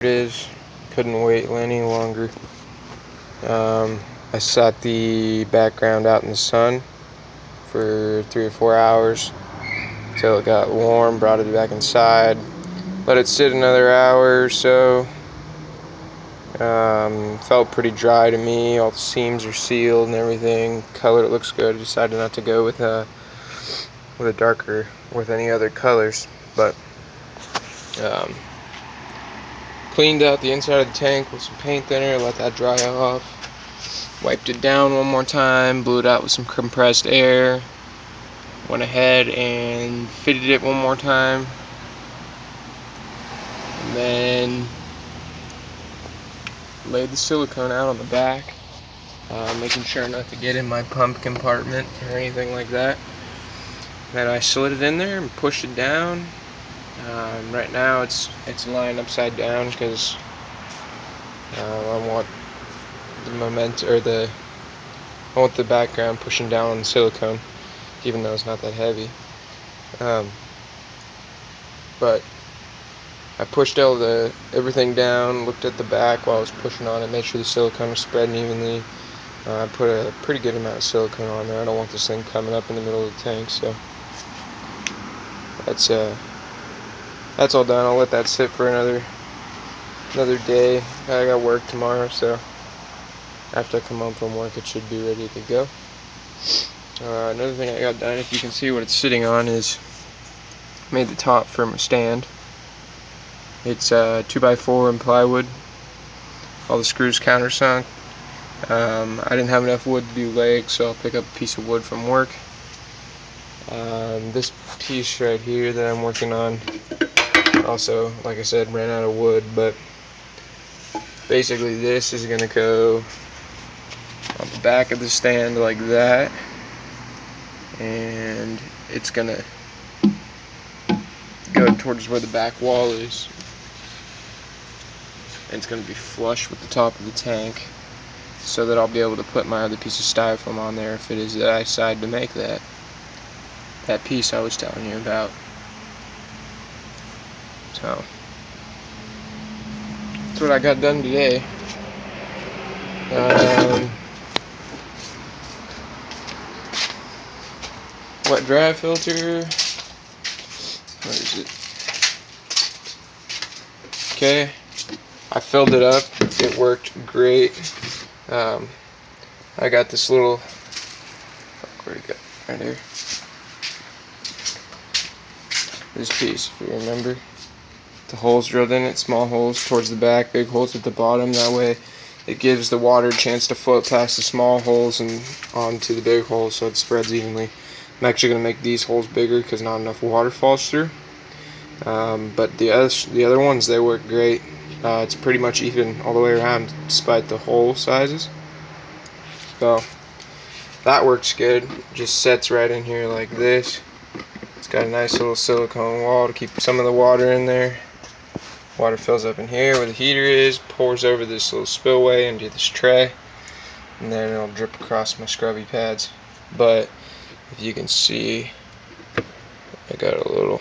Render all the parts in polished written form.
It is. Couldn't wait any longer. I sat the background out in the sun for 3 or 4 hours till it got warm, brought it back inside, let it sit another hour or so. Felt pretty dry to me. All the seams are sealed and everything. Color, it looks good. I decided not to go with a darker, with any other colors, but cleaned out the inside of the tank with some paint thinner, let that dry off, wiped it down one more time, blew it out with some compressed air, went ahead and fitted it one more time, and then laid the silicone out on the back, making sure not to get in my pump compartment or anything like that. Then I slid it in there and pushed it down. Right now it's lying upside down because I want I want the background pushing down on the silicone, even though it's not that heavy. But I pushed everything down, looked at the back while I was pushing on it, made sure the silicone was spreading evenly. I put a pretty good amount of silicone on there. I don't want this thing coming up in the middle of the tank, so that's all done. I'll let that sit for another day. I got work tomorrow, so after I come home from work, it should be ready to go. Another thing I got done, if you can see what it's sitting on, is made the top from a stand. It's 2x4 and plywood. All the screws countersunk. I didn't have enough wood to do legs, so I'll pick up a piece of wood from work. This piece right here that I'm working on, also, like I said, ran out of wood, but basically this is going to go on the back of the stand like that, and it's going to go towards where the back wall is, and it's going to be flush with the top of the tank, so that I'll be able to put my other piece of styrofoam on there if it is that I decide to make that piece I was telling you about. So that's what I got done today. Wet dry filter. Where is it? Okay, I filled it up. It worked great. I got this little, where'd it go? Right here. This piece, if you remember. The holes drilled in it, small holes towards the back, big holes at the bottom. That way it gives the water a chance to float past the small holes and onto the big holes so it spreads evenly. I'm actually going to make these holes bigger because not enough water falls through. But the other ones, they work great. It's pretty much even all the way around despite the hole sizes. So that works good. Just sets right in here like this. It's got a nice little silicone wall to keep some of the water in there. Water fills up in here where the heater is, pours over this little spillway into this tray, and then it'll drip across my scrubby pads. But if you can see, I got a little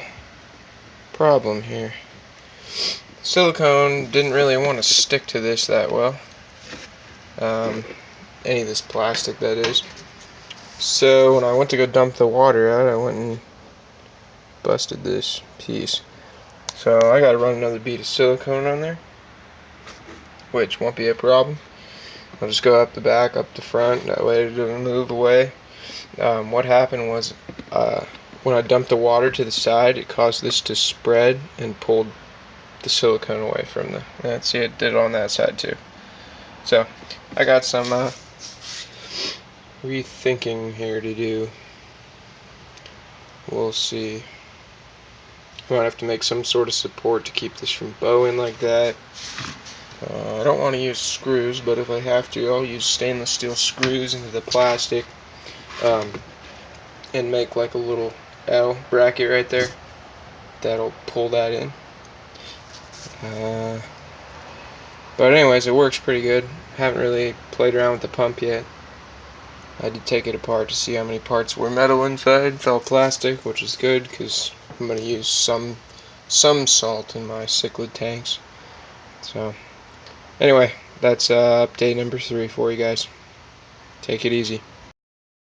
problem here. Silicone didn't really want to stick to this that well. Any of this plastic, that is. So when I went to go dump the water out, I went and busted this piece. So I gotta run another bead of silicone on there, which won't be a problem. I'll just go up the back, up the front, that way it doesn't move away. What happened was when I dumped the water to the side, it caused this to spread and pulled the silicone away from the, see, it did it on that side too. So I got some rethinking here to do. We'll see. I might have to make some sort of support to keep this from bowing like that. I don't want to use screws, but if I have to, I'll use stainless steel screws into the plastic and make like a little L bracket right there. That'll pull that in. But anyways, it works pretty good. Haven't really played around with the pump yet. I did take it apart to see how many parts were metal inside. It's all plastic, which is good because I'm going to use some salt in my cichlid tanks. So anyway, that's update number 3 for you guys. Take it easy.